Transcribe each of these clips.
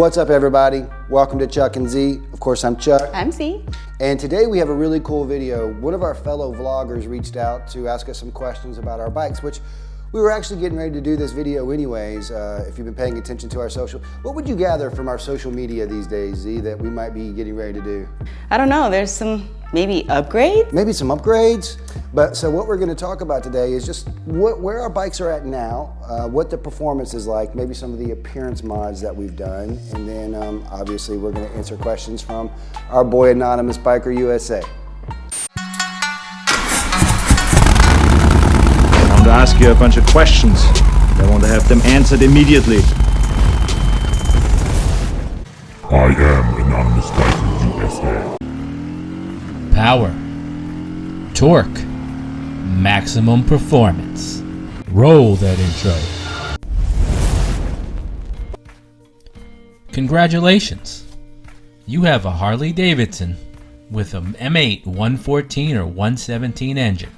What's up, everybody? Welcome to Chuck and Z. Of course, I'm Chuck. I'm Z. And today we have a really cool video. One of our fellow vloggers reached out to ask us some questions about our bikes, which we were actually getting ready to do this video anyways. If you've been paying attention to our social, what would you gather from our social media these days, Z, that we might be getting ready to do? I don't know, there's some maybe upgrades? Maybe some upgrades. But so what we're going to talk about today is just where our bikes are at now, what the performance is like, maybe some of the appearance mods that we've done, and then obviously we're going to answer questions from our boy Anonymous Biker USA. I want to ask you a bunch of questions. I want to have them answered immediately. I am Anonymous Biker USA. Power, torque, maximum performance. Roll that intro. Congratulations! You have a Harley-Davidson with an M8 114 or 117 engine.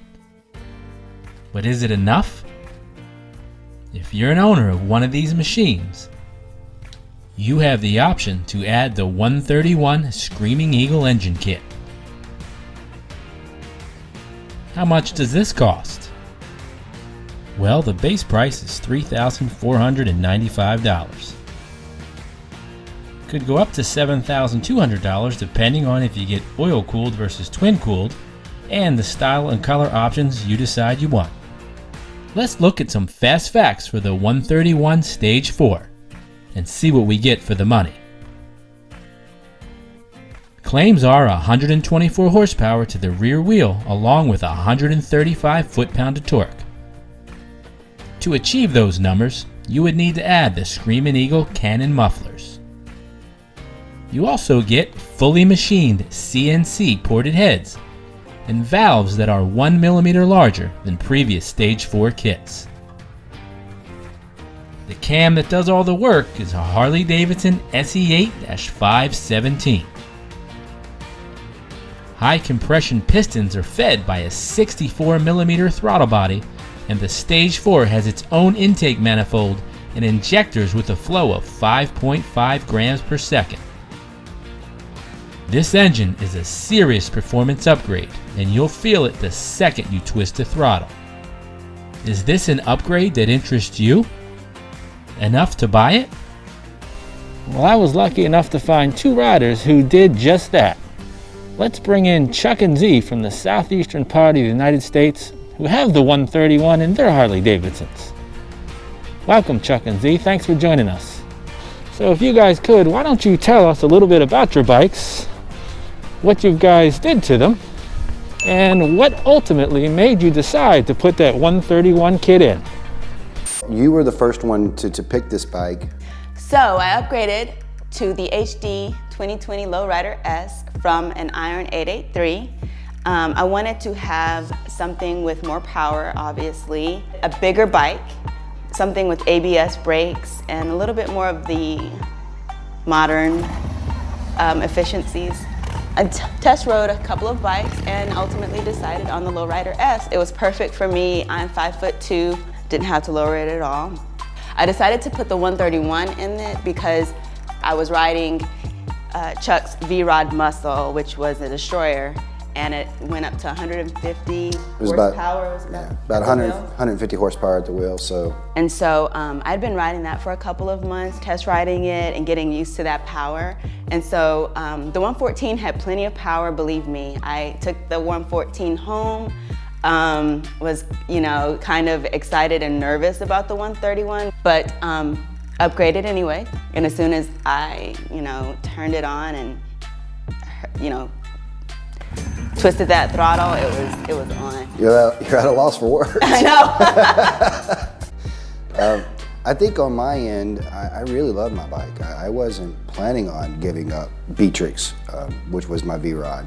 But is it enough? If you're an owner of one of these machines, you have the option to add the 131 Screaming Eagle engine kit. How much does this cost? Well, the base price is $3,495. Could go up to $7,200 depending on if you get oil-cooled versus twin-cooled and the style and color options you decide you want. Let's look at some fast facts for the 131 Stage 4 and see what we get for the money. Claims are 124 horsepower to the rear wheel along with 135 foot-pound of torque. To achieve those numbers, you would need to add the Screaming Eagle cannon mufflers. You also get fully machined CNC ported heads and valves that are 1 millimeter larger than previous Stage 4 kits. The cam that does all the work is a Harley-Davidson SE8-517. High compression pistons are fed by a 64 millimeter throttle body, and the Stage 4 has its own intake manifold and injectors with a flow of 5.5 grams per second. This engine is a serious performance upgrade, and you'll feel it the second you twist the throttle. Is this an upgrade that interests you? Enough to buy it? Well, I was lucky enough to find two riders who did just that. Let's bring in Chuck and Z from the southeastern part of the United States who have the 131 in their Harley-Davidsons. Welcome, Chuck and Z. Thanks for joining us. So if you guys could, why don't you tell us a little bit about your bikes, what you guys did to them, and what ultimately made you decide to put that 131 kit in? You were the first one to pick this bike. So I upgraded to the HD 2020 LowRider S from an Iron 883. I wanted to have something with more power, obviously, a bigger bike, something with ABS brakes, and a little bit more of the modern efficiencies. I test rode a couple of bikes and ultimately decided on the LowRider S. It was perfect for me. I'm 5'2", didn't have to lower it at all. I decided to put the 131 in it because I was riding Chuck's V-Rod Muscle, which was a destroyer, and it went up to 150 horsepower. About 150 horsepower at the wheel. And so I'd been riding that for a couple of months, test riding it and getting used to that power. And so the 114 had plenty of power, believe me. I took the 114 home, was kind of excited and nervous about the 131, but upgraded anyway. And as soon as I turned it on and twisted that throttle, it was on. You're at a loss for words. I know. I think on my end, I really love my bike. I wasn't planning on giving up Beatrix, which was my V-Rod.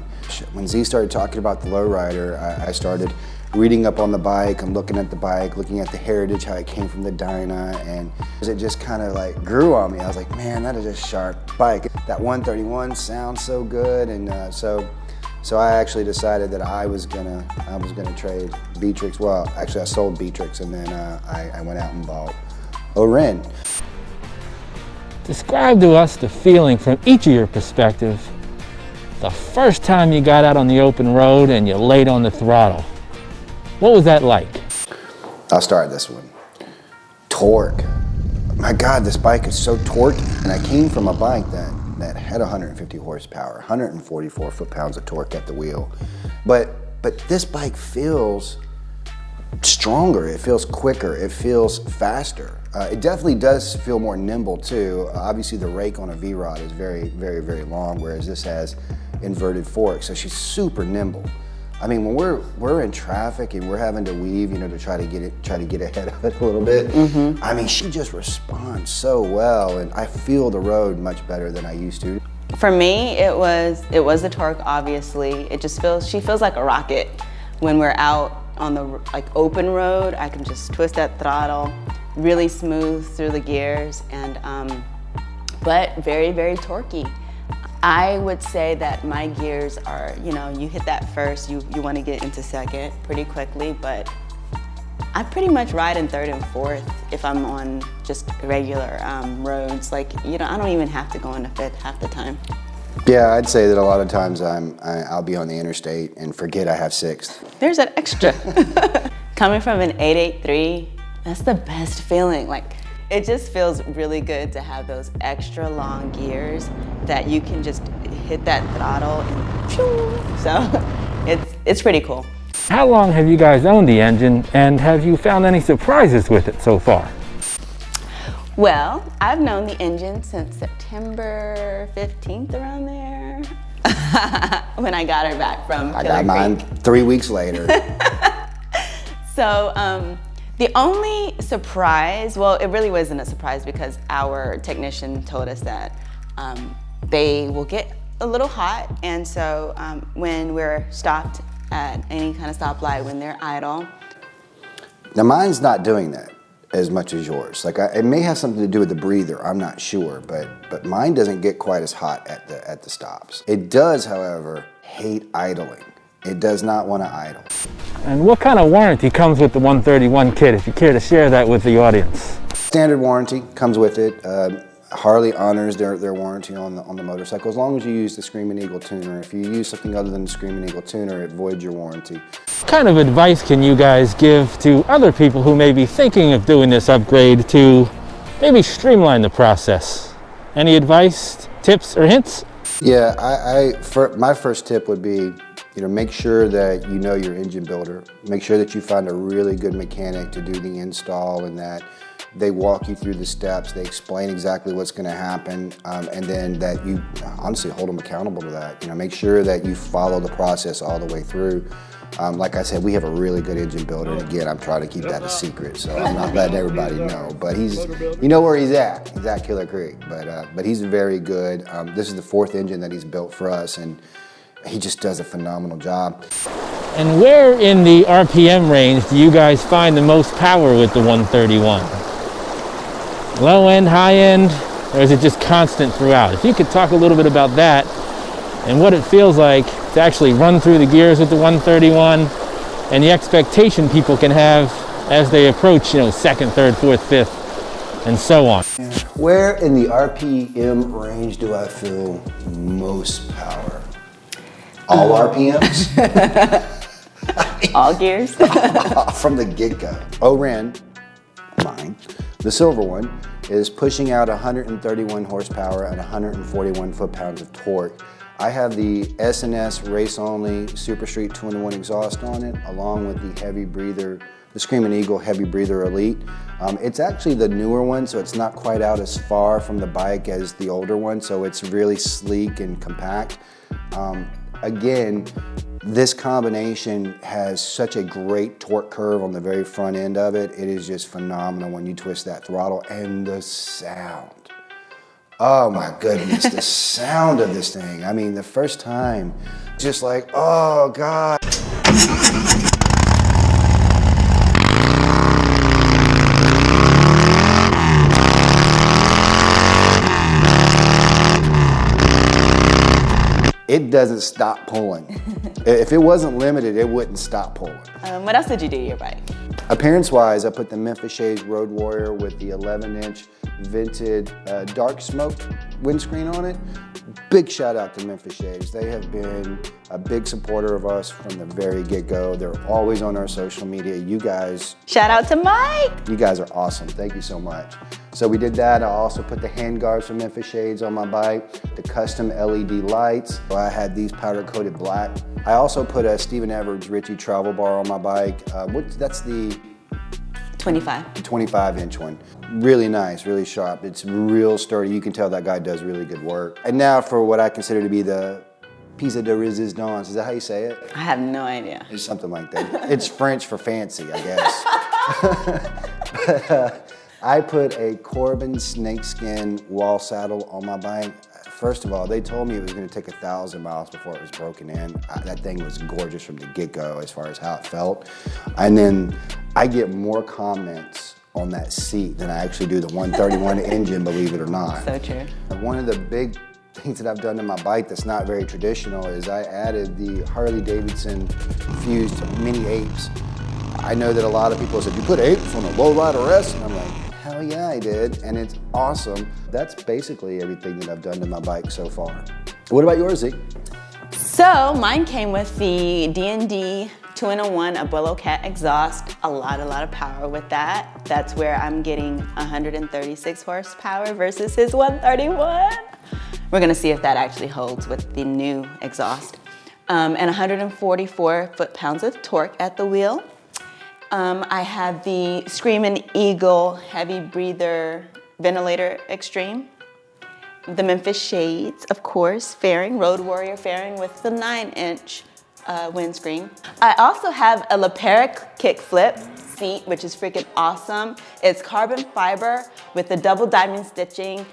When Z started talking about the LowRider, I started reading up on the bike. I'm looking at the bike, looking at the heritage, how it came from the Dynos, and it just kind of like grew on me. I was like, man, that is a sharp bike. That 131 sounds so good, and so I actually decided that I was gonna trade Beatrix. Well, actually, I sold Beatrix, and then I went out and bought a Ren. Describe to us the feeling from each of your perspectives the first time you got out on the open road and you laid on the throttle. What was that like? I'll start this one. Torque. My God, this bike is so torquey. And I came from a bike that had 150 horsepower, 144 foot-pounds of torque at the wheel. But this bike feels stronger, it feels quicker, it feels faster. It definitely does feel more nimble too. Obviously the rake on a V-Rod is very, very, very long, whereas this has inverted forks, so she's super nimble. I mean, when we're in traffic and we're having to weave, you know, to try to get ahead of it a little bit. I mean, she just responds so well, and I feel the road much better than I used to. For me, it was the torque, obviously. She feels like a rocket. When we're out on the open road, I can just twist that throttle, really smooth through the gears, and but very, very torquey. I would say that my gears are, you know, you hit that first, you want to get into second pretty quickly, but I pretty much ride in third and fourth if I'm on just regular roads. Like, you know, I don't even have to go into fifth half the time. Yeah, I'd say that a lot of times I'll be on the interstate and forget I have sixth. There's that extra. Coming from an 883, that's the best feeling. Like, it just feels really good to have those extra long gears that you can just hit that throttle and phew. So it's pretty cool. How long have you guys owned the engine, and have you found any surprises with it so far? Well, I've known the engine since September 15th, around there, when I got her back from I got mine 3 weeks later. So the only surprise, well, it really wasn't a surprise because our technician told us that they will get a little hot, and so when we're stopped at any kind of stoplight, when they're idle. Now mine's not doing that as much as yours. Like it may have something to do with the breather, I'm not sure, but mine doesn't get quite as hot at the stops. It does, however, hate idling. It does not want to idle. And what kind of warranty comes with the 131 kit, if you care to share that with the audience? Standard warranty comes with it. Harley honors their warranty on the motorcycle as long as you use the Screaming Eagle tuner. If you use something other than the Screaming Eagle tuner, it voids your warranty. What kind of advice can you guys give to other people who may be thinking of doing this upgrade to maybe streamline the process? Any advice, tips, or hints? Yeah, my first tip would be, you know, make sure that you know your engine builder. Make sure that you find a really good mechanic to do the install, and that they walk you through the steps, they explain exactly what's going to happen, and then that you honestly hold them accountable to that. You know, make sure that you follow the process all the way through. Like I said, we have a really good engine builder, and again, I'm trying to keep that a secret, so I'm not letting everybody know. But you know where he's at. He's at Killer Creek, but he's very good. This is the 4th engine that he's built for us, and he just does a phenomenal job. And where in the RPM range do you guys find the most power with the 131? Low end, high end, or is it just constant throughout? If you could talk a little bit about that and what it feels like to actually run through the gears with the 131 and the expectation people can have as they approach, you know, 2nd, 3rd, 4th, 5th, and so on. Where in the RPM range do I feel most power? All RPMs? All gears? From the get-go. O-Ren, mine, the silver one, is pushing out 131 horsepower and 141 foot-pounds of torque. I have the S&S race-only Super Street 2-in-1 exhaust on it, along with the heavy breather, the Screaming Eagle Heavy Breather Elite. It's actually the newer one, so it's not quite out as far from the bike as the older one, so it's really sleek and compact. Again, this combination has such a great torque curve on the very front end of it. It is just phenomenal when you twist that throttle, and the sound. Oh my goodness, the sound of this thing. I mean, the first time, just like, oh God. It doesn't stop pulling. If it wasn't limited, it wouldn't stop pulling. What else did you do to your bike? Appearance-wise, I put the Memphis Shades Road Warrior with the 11-inch vented dark smoke windscreen on it. Big shout out to Memphis Shades. They have been a big supporter of us from the very get-go. They're always on our social media. You guys. Shout out to Mike. You guys are awesome. Thank you so much. So we did that. I also put the hand guards from Memphis Shades on my bike, the custom LED lights. I had these powder coated black. I also put a Steven Edwards Ritchie travel bar on my bike. That's the 25. 25-inch one. Really nice, really sharp. It's real sturdy. You can tell that guy does really good work. And now for what I consider to be the piece de resistance. Is that how you say it? I have no idea. It's something like that. It's French for fancy, I guess. But, I put a Corbin snakeskin wall saddle on my bike. First of all, they told me it was going to take 1,000 miles before it was broken in. That thing was gorgeous from the get-go as far as how it felt. And then I get more comments on that seat than I actually do the 131 engine, believe it or not. So true. One of the big things that I've done to my bike that's not very traditional is I added the Harley-Davidson fused mini apes. I know that a lot of people said, you put apes on a LowRider S? And I'm like, hell yeah, I did, and it's awesome. That's basically everything that I've done to my bike so far. What about yours, Z? So mine came with the D&D 2-in-1 Abuelo Cat exhaust. A lot of power with that. That's where I'm getting 136 horsepower versus his 131. We're gonna see if that actually holds with the new exhaust. And 144 foot-pounds of torque at the wheel. I have the Screamin' Eagle Heavy Breather Ventilator Extreme. The Memphis Shades, of course, fairing, Road Warrior fairing with the 9-inch windscreen. I also have a Leperic kickflip seat, which is freaking awesome. It's carbon fiber with the double diamond stitching.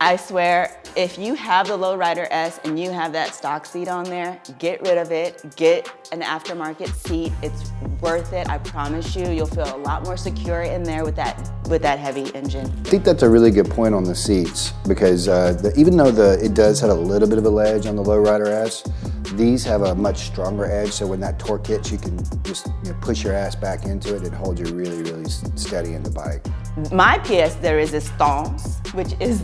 I swear, if you have the LowRider S and you have that stock seat on there, get rid of it, get an aftermarket seat. It's worth it, I promise you. You'll feel a lot more secure in there with that heavy engine. I think that's a really good point on the seats because even though it does have a little bit of a ledge on the LowRider S, these have a much stronger edge, so when that torque hits, you can just push your ass back into it and hold you really, really steady in the bike. My pièce de resistance, which is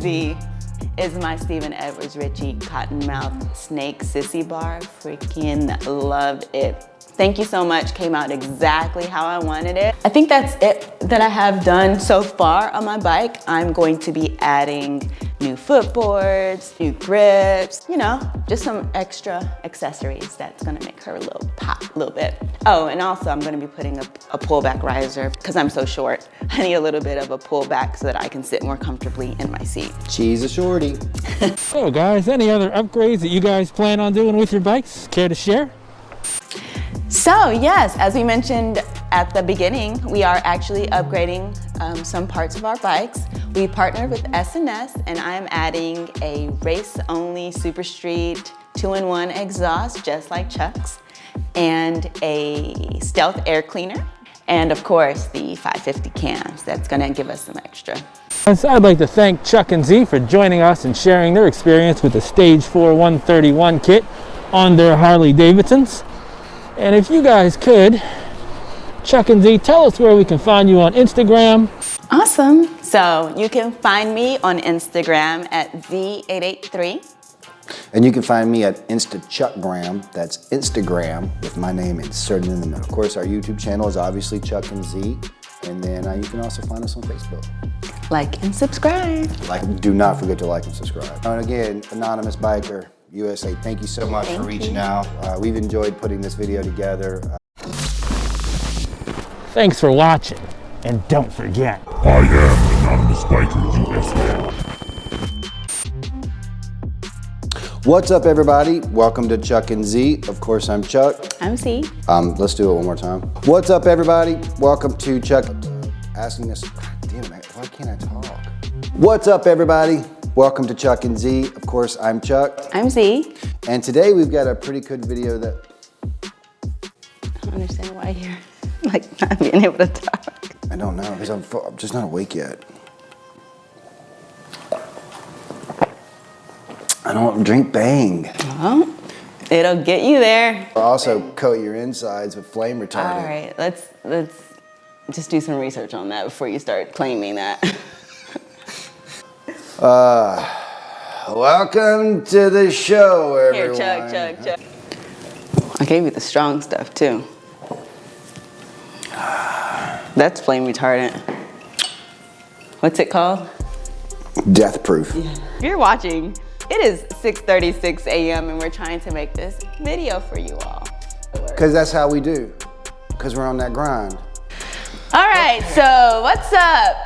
my Steven Edwards Ritchie Cottonmouth Snake Sissy Bar. Freaking love it. Thank you so much, came out exactly how I wanted it. I think that's it that I have done so far on my bike. I'm going to be adding new footboards, new grips, just some extra accessories that's gonna make her a little pop, a little bit. Oh, and also I'm gonna be putting a pullback riser because I'm so short. I need a little bit of a pullback so that I can sit more comfortably in my seat. She's a shorty. So guys, any other upgrades that you guys plan on doing with your bikes? Care to share? So yes, as we mentioned at the beginning, we are actually upgrading some parts of our bikes. We partnered with S&S and I'm adding a race-only Super Street 2-in-1 exhaust, just like Chuck's, and a stealth air cleaner, and of course the 550 cams. That's gonna give us some extra. So I'd like to thank Chuck and Z for joining us and sharing their experience with the Stage 4 131 kit on their Harley-Davidsons. And if you guys could, Chuck and Z, tell us where we can find you on Instagram. Awesome. So you can find me on Instagram at Z883. And you can find me at InstaChuckgram. That's Instagram with my name inserted in the middle. Of course, our YouTube channel is obviously Chuck and Z. And then you can also find us on Facebook. Like and subscribe. Do not forget to like and subscribe. And again, Anonymous Biker USA, thank you so much for reaching out. We've enjoyed putting this video together. Thanks for watching, and don't forget, I am Anonymous Biker USA. What's up, everybody? Welcome to Chuck and Z. Of course, I'm Chuck. I'm Z. Let's do it one more time. What's up, everybody? Welcome to Chuck. Asking us, God damn it, why can't I talk? What's up, everybody? Welcome to Chuck and Z. Of course, I'm Chuck. I'm Z. And today we've got a pretty good video that... I don't understand why you're not being able to talk. I don't know, because I'm just not awake yet. I don't drink Bang. Well, it'll get you there. Also coat your insides with flame retardant. All right, let's Just do some research on that before you start claiming that. Welcome to the show, everyone. Here, chug. I gave you the strong stuff too. That's flame retardant. What's it called? Death proof. If you're watching, it is 6:36 a.m. and we're trying to make this video for you all. Because that's how we do. Because we're on that grind. All right, so what's up?